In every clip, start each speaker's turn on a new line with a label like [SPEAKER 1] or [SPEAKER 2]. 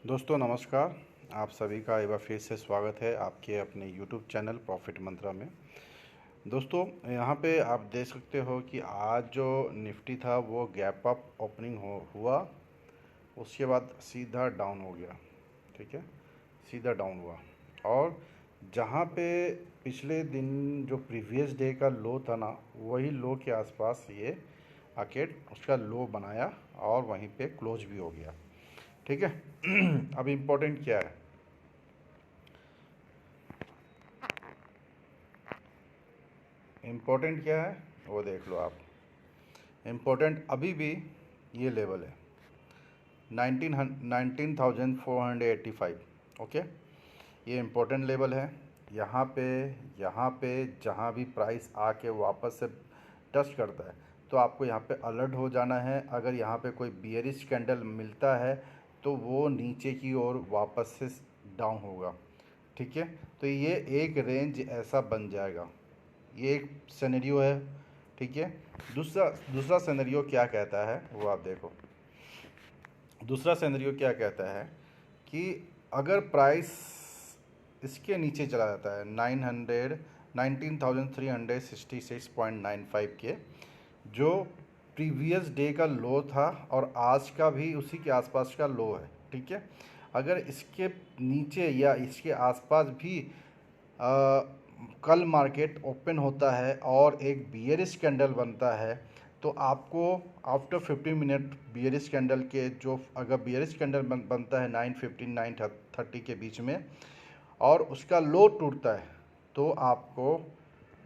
[SPEAKER 1] दोस्तों नमस्कार। आप सभी का एक बार फिर से स्वागत है आपके अपने यूट्यूब चैनल प्रॉफिट मंत्रा में। दोस्तों यहाँ पे आप देख सकते हो कि आज जो निफ्टी था वो गैप अप ओपनिंग हुआ, उसके बाद सीधा डाउन हो गया। ठीक है, सीधा डाउन हुआ। और जहाँ पे पिछले दिन जो प्रीवियस डे का लो था ना, वही लो के आसपास ये आके उसका लो बनाया और वहीं पे क्लोज भी हो गया। ठीक है। अब इम्पोर्टेंट क्या है, इम्पोर्टेंट क्या है वो देख लो आप। इम्पोर्टेंट अभी भी ये लेवल है 19,485। ओके, ये इम्पोर्टेंट लेवल है। यहाँ पे जहाँ भी प्राइस आके वापस से टच करता है तो आपको यहाँ पे अलर्ट हो जाना है। अगर यहाँ पे कोई बियरिश कैंडल मिलता है तो वो नीचे की ओर वापस से डाउन होगा। ठीक है, तो ये एक रेंज ऐसा बन जाएगा, ये एक सिनेरियो है। ठीक है, दूसरा दूसरा सिनेरियो क्या कहता है वो आप देखो। दूसरा सिनेरियो क्या कहता है कि अगर प्राइस इसके नीचे चला जाता है 19,366.95 के, जो प्रीवियस डे का लो था और आज का भी उसी के आसपास का लो है। ठीक है, अगर इसके नीचे या इसके आसपास भी कल मार्केट ओपन होता है और एक बियरिश कैंडल बनता है तो आपको आफ्टर 15 मिनट बियरिश कैंडल के जो अगर बियरिश कैंडल बनता है 9:15 9:30 के बीच में और उसका लो टूटता है तो आपको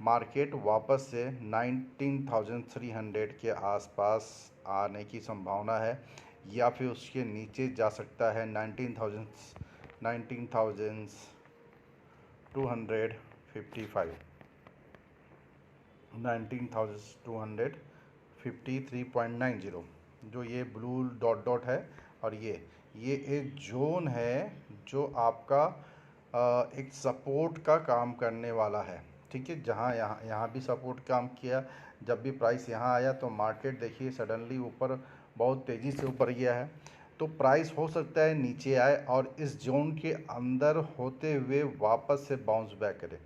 [SPEAKER 1] मार्केट वापस से 19,300 के आसपास आने की संभावना है, या फिर उसके नीचे जा सकता है 19,253.90 जो ये ब्लू डॉट डॉट है। और ये एक जोन है जो आपका एक सपोर्ट का काम करने वाला है। ठीक है, जहाँ यहाँ यहाँ भी सपोर्ट काम किया। जब भी प्राइस यहाँ आया तो मार्केट देखिए सडनली ऊपर बहुत तेज़ी से ऊपर गया है, तो प्राइस हो सकता है नीचे आए और इस जोन के अंदर होते हुए वापस से बाउंस बैक करे।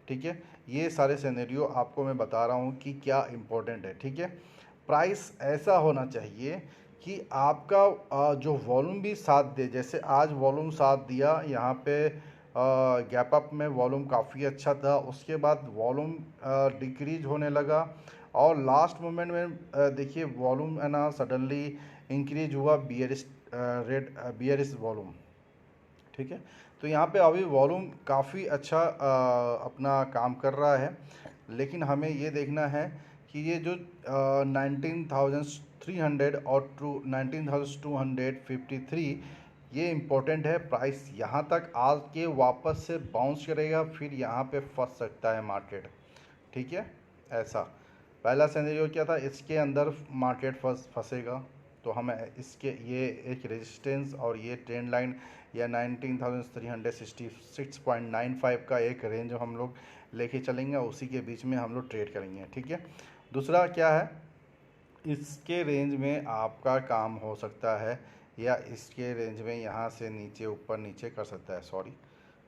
[SPEAKER 1] ठीक है, ये सारे सिनेरियो आपको मैं बता रहा हूँ कि क्या इम्पोर्टेंट है। ठीक है, प्राइस ऐसा होना चाहिए कि आपका जो वॉल्यूम भी साथ दे। जैसे आज वॉल्यूम साथ दिया, यहाँ पे गैप अप में वॉल्यूम काफ़ी अच्छा था, उसके बाद वॉल्यूम डिक्रीज होने लगा और लास्ट मोमेंट में देखिए वॉल्यूम है ना सडनली इंक्रीज हुआ, बियरिश वॉल्यूम। ठीक है, तो यहाँ पे अभी वॉल्यूम काफ़ी अच्छा अपना काम कर रहा है, लेकिन हमें ये देखना है कि ये जो 19,300 और 19,253 ये इम्पोर्टेंट है। प्राइस यहाँ तक आके वापस से बाउंस करेगा, फिर यहाँ पे फंस सकता है मार्केट। ठीक है, ऐसा पहला सिनेरियो क्या था, इसके अंदर मार्केट फंसेगा तो हमें इसके ये एक रेजिस्टेंस और ये ट्रेंड लाइन या 19,366.95 का एक रेंज हम लोग लेके चलेंगे, उसी के बीच में हम लोग ट्रेड करेंगे। ठीक है, दूसरा क्या है, इसके रेंज में आपका काम हो सकता है या इसके रेंज में यहाँ से नीचे ऊपर नीचे कर सकता है। सॉरी,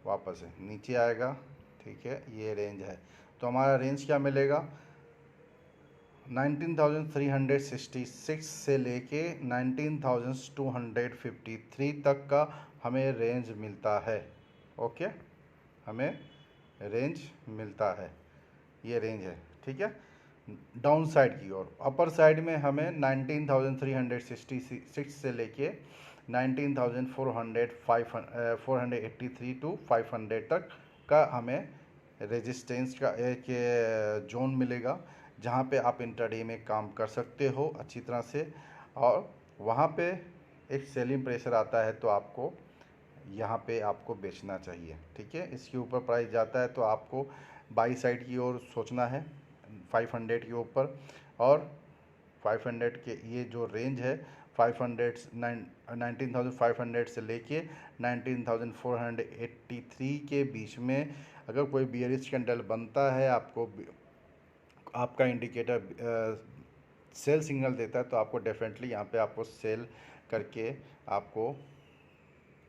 [SPEAKER 1] वापस से नीचे आएगा। ठीक है, ये रेंज है तो हमारा रेंज क्या मिलेगा, 19,366 से लेके 19,253 तक का हमें रेंज मिलता है। ओके, हमें रेंज मिलता है, ये रेंज है। ठीक है, डाउन साइड की ओर। अपर साइड में हमें 19,366 से लेके 19,483 टू 500 तक का हमें रेजिस्टेंस का एक जोन मिलेगा, जहाँ पे आप इंट्राडे में काम कर सकते हो अच्छी तरह से। और वहाँ पे एक सेलिंग प्रेशर आता है तो आपको यहाँ पे आपको बेचना चाहिए। ठीक है, इसके ऊपर प्राइस जाता है तो आपको बाई साइड की ओर सोचना है 500 के ऊपर। और 500 के ये जो रेंज है 19,500 से लेके 19,483 के बीच में अगर कोई बियरिश कैंडल बनता है, आपका इंडिकेटर सेल सिग्नल देता है तो आपको डेफिनेटली यहाँ पे आपको सेल करके आपको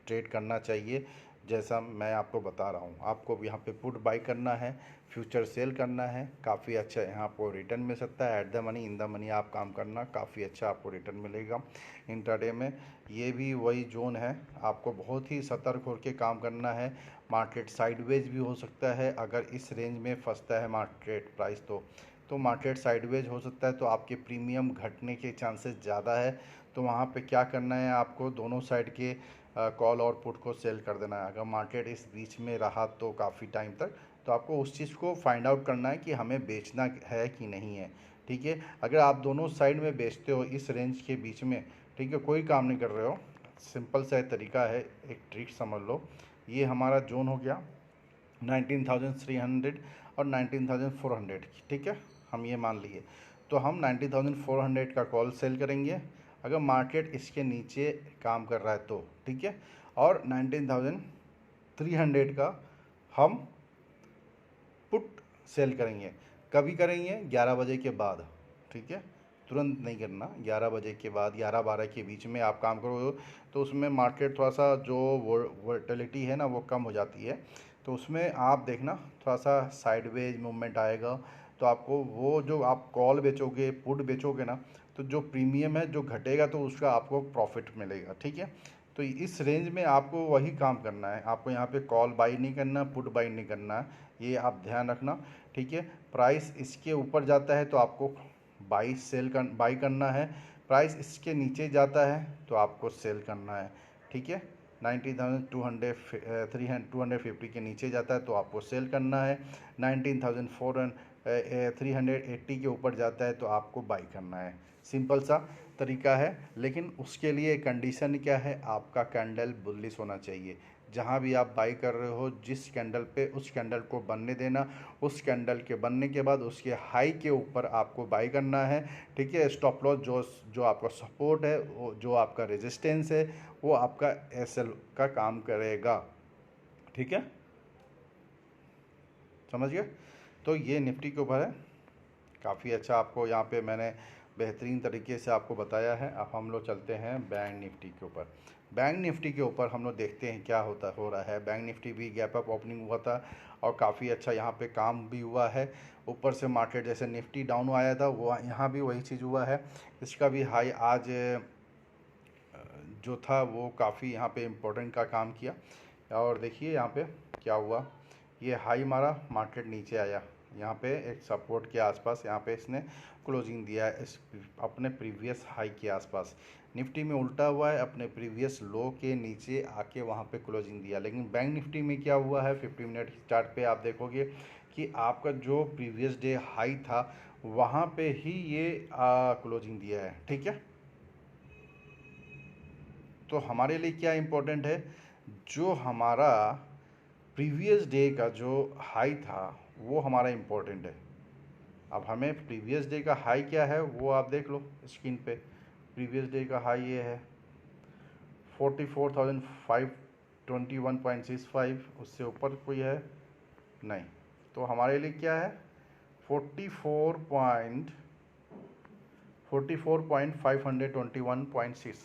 [SPEAKER 1] ट्रेड करना चाहिए। जैसा मैं आपको बता रहा हूँ, आपको यहाँ पे पुट बाई करना है, फ्यूचर सेल करना है, काफ़ी अच्छा यहाँ आपको रिटर्न मिल सकता है। At the money in the money आप काम करना, काफ़ी अच्छा आपको रिटर्न मिलेगा इंट्राडे में। ये भी वही जोन है, आपको बहुत ही सतर्क होकर काम करना है। मार्केट साइडवेज भी हो सकता है, अगर इस रेंज में फंसता है मार्केट प्राइस तो मार्केट साइडवेज हो सकता है, तो आपके प्रीमियम घटने के चांसेस ज़्यादा है। तो वहाँ पे क्या करना है, आपको दोनों साइड के कॉल और पुट को सेल कर देना है। अगर मार्केट इस बीच में रहा तो काफ़ी टाइम तक, तो आपको उस चीज़ को फाइंड आउट करना है कि हमें बेचना है कि नहीं है। ठीक है, अगर आप दोनों साइड में बेचते हो इस रेंज के बीच में, ठीक है, कोई काम नहीं कर रहे हो, सिंपल सा तरीका है, एक ट्रिक समझ लो। ये हमारा जोन हो गया 19,300 और 19,400, ठीक है, हम ये मान लिए। तो हम 19,400 का कॉल सेल करेंगे अगर मार्केट इसके नीचे काम कर रहा है तो, ठीक है, और 19,300 का हम पुट सेल करेंगे। कभी करेंगे 11 बजे के बाद, ठीक है, तुरंत नहीं करना। 11 बजे के बाद 11-12 के बीच में आप काम करो, तो उसमें मार्केट थोड़ा सा जो वोलेटिलिटी है ना वो कम हो जाती है, तो उसमें आप देखना थोड़ा सा साइडवेज मूवमेंट आएगा, तो आपको वो जो आप कॉल बेचोगे पुट बेचोगे ना, तो जो प्रीमियम है जो घटेगा तो उसका आपको प्रॉफिट मिलेगा। ठीक है, तो इस रेंज में आपको वही काम करना है, आपको यहाँ पे कॉल बाई नहीं करना, पुट बाई नहीं करना है, ये आप ध्यान रखना। ठीक है, प्राइस इसके ऊपर जाता है तो आपको बाई करना है, प्राइस इसके नीचे जाता है तो आपको सेल करना है। ठीक है, 19,250 के नीचे जाता है तो आपको सेल करना है, 19,380 के ऊपर जाता है तो आपको बाई करना है। सिंपल सा तरीका है, लेकिन उसके लिए कंडीशन क्या है, आपका कैंडल बुलिश होना चाहिए। जहाँ भी आप बाई कर रहे हो जिस कैंडल पे, उस कैंडल को बनने देना, उस कैंडल के बनने के बाद उसके हाई के ऊपर आपको बाई करना है। ठीक है, स्टॉप लॉस जो आपका सपोर्ट है, वो जो आपका रेजिस्टेंस है, वो आपका एसएल का काम करेगा। ठीक है, समझ गए। तो ये निफ्टी के ऊपर है, काफ़ी अच्छा आपको यहाँ पे मैंने बेहतरीन तरीके से आपको बताया है। अब हम लोग चलते हैं बैंक निफ्टी के ऊपर। बैंक निफ्टी के ऊपर हम लोग देखते हैं क्या हो रहा है। बैंक निफ्टी भी गैप अप ओपनिंग हुआ था और काफ़ी अच्छा यहाँ पे काम भी हुआ है। ऊपर से मार्केट जैसे निफ्टी डाउन आया था, वो यहाँ भी वही चीज़ हुआ है। इसका भी हाई आज जो था वो काफ़ी यहाँ पे इम्पोर्टेंट का काम किया। और देखिए यहाँ पे क्या हुआ, ये हाई मारा, मार्केट नीचे आया, यहाँ पे एक सपोर्ट के आसपास यहाँ पे इसने क्लोजिंग दिया है इस अपने प्रीवियस हाई के आसपास। निफ्टी में उल्टा हुआ है, अपने प्रीवियस लो के नीचे आके वहाँ पे क्लोजिंग दिया। लेकिन बैंक निफ्टी में क्या हुआ है, 50 मिनट चार्ट पे आप देखोगे कि आपका जो प्रीवियस डे हाई था वहाँ पे ही ये क्लोजिंग दिया है। ठीक है, तो हमारे लिए क्या इम्पोर्टेंट है, जो हमारा प्रीवियस डे का जो हाई था वो हमारा इम्पोर्टेंट है। अब हमें प्रीवियस डे का हाई क्या है वो आप देख लो स्क्रीन पे। प्रीवियस डे का हाई ये है 44,521.65, उससे ऊपर कोई है नहीं। तो हमारे लिए क्या है 44,521.6,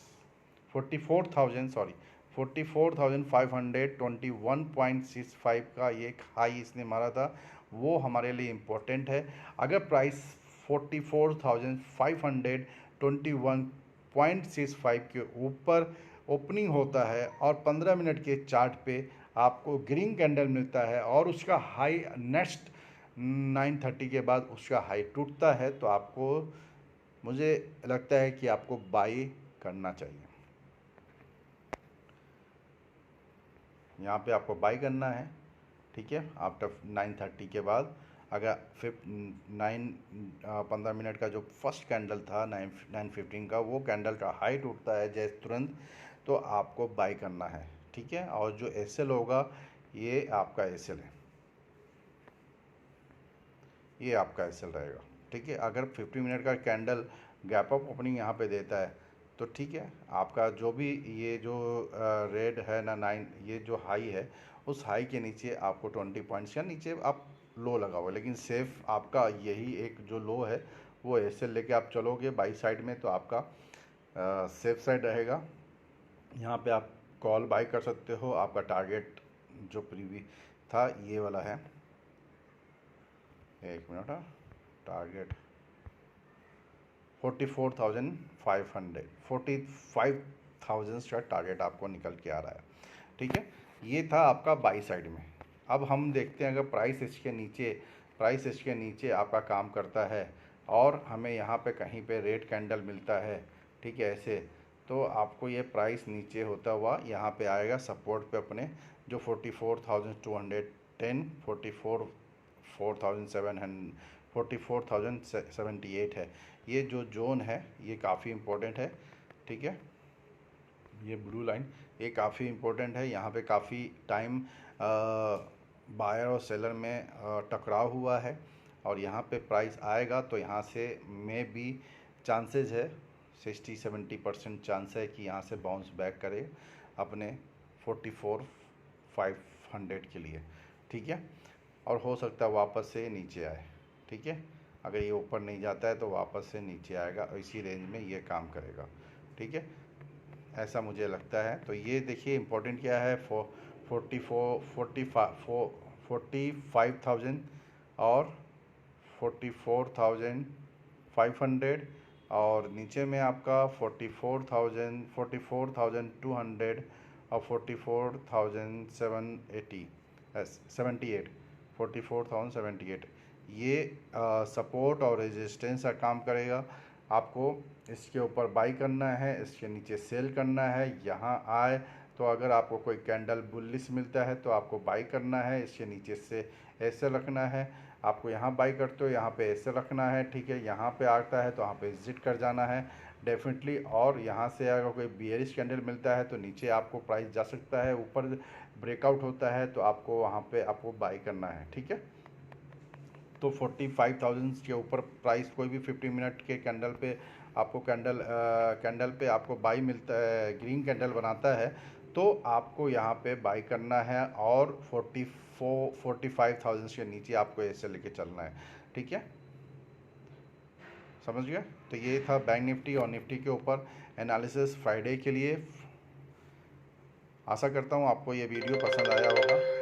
[SPEAKER 1] 44,521.65 का ये हाई इसने मारा था, वो हमारे लिए इम्पोर्टेंट है। अगर प्राइस 44,521.65 के ऊपर ओपनिंग होता है और 15 मिनट के चार्ट पे आपको ग्रीन कैंडल मिलता है और उसका हाई नेक्स्ट 9:30 के बाद उसका हाई टूटता है, तो आपको, मुझे लगता है कि आपको बाई करना चाहिए। यहाँ पे आपको बाई करना है। ठीक है, आफ्टर 9:30 के बाद अगर 15 मिनट का जो फर्स्ट कैंडल था 9:15 का, वो कैंडल का हाई टूटता है जैसे तुरंत, तो आपको बाई करना है। ठीक है, और जो एसएल होगा ये आपका एसएल है, ये आपका एसएल रहेगा। ठीक है, अगर 50 मिनट का कैंडल गैप अप ओपनिंग यहाँ पे देता है तो ठीक है, आपका जो भी ये जो रेड है ना 9, ये जो हाई है उस हाई के नीचे आपको 20 पॉइंट्स या नीचे आप लो लगाओ, लेकिन सेफ आपका यही एक जो लो है वो एसएल लेके आप चलोगे बाई साइड में, तो आपका सेफ साइड रहेगा। यहाँ पे आप कॉल बाय कर सकते हो। आपका टारगेट जो प्रीवी था ये वाला है, एक मिनट, टारगेट 44,500, 45,000 का टारगेट आपको निकल के आ रहा है। ठीक है, ये था आपका बाई साइड में। अब हम देखते हैं अगर प्राइस इसके नीचे आपका काम करता है और हमें यहाँ पे कहीं पे रेड कैंडल मिलता है, ठीक है, ऐसे, तो आपको ये प्राइस नीचे होता हुआ यहाँ पे आएगा सपोर्ट पे अपने, जो 44,210, 44,78 है। ये जो जोन है ये काफ़ी इम्पोर्टेंट है। ठीक है, ये ब्लू लाइन ये काफ़ी इम्पोर्टेंट है। यहाँ पे काफ़ी टाइम बायर और सेलर में टकराव हुआ है और यहाँ पे प्राइस आएगा तो यहाँ से में भी चांसेस है, 60-70% चांस है कि यहाँ से बाउंस बैक करे अपने 44,500 के लिए। ठीक है, और हो सकता है वापस से नीचे आए। ठीक है, अगर ये ऊपर नहीं जाता है तो वापस से नीचे आएगा और इसी रेंज में ये काम करेगा। ठीक है, ऐसा मुझे लगता है। तो ये देखिए इम्पोर्टेंट क्या है, 45,000 और 44,500 और नीचे में आपका 44,200 और 44,778, 44,078, ये सपोर्ट और रेजिस्टेंस का काम करेगा। आपको इसके ऊपर बाई करना है, इसके नीचे सेल करना है। यहाँ आए तो अगर आपको कोई कैंडल बुलिश मिलता है तो आपको बाई करना है, इसके नीचे से ऐसे रखना है। आपको यहाँ बाई करते हो यहाँ पे ऐसे रखना है। ठीक है, यहाँ पे आता है तो यहाँ पे एग्जिट कर जाना है डेफिनेटली। और यहाँ से अगर कोई बियरिश कैंडल मिलता है तो नीचे आपको प्राइस जा सकता है, ऊपर ब्रेकआउट होता है तो आपको वहाँ पे आपको बाई करना है। ठीक है, तो 45,000 के ऊपर प्राइस कोई भी 50 मिनट के कैंडल पे आपको कैंडल पे आपको बाई मिलता है, ग्रीन कैंडल बनाता है तो आपको यहाँ पे बाई करना है और 45,000 के नीचे आपको ऐसे लेके चलना है। ठीक है, समझ गया। तो ये था बैंक निफ्टी और निफ्टी के ऊपर एनालिसिस फ्राइडे के लिए। आशा करता हूँ आपको ये वीडियो पसंद आया होगा।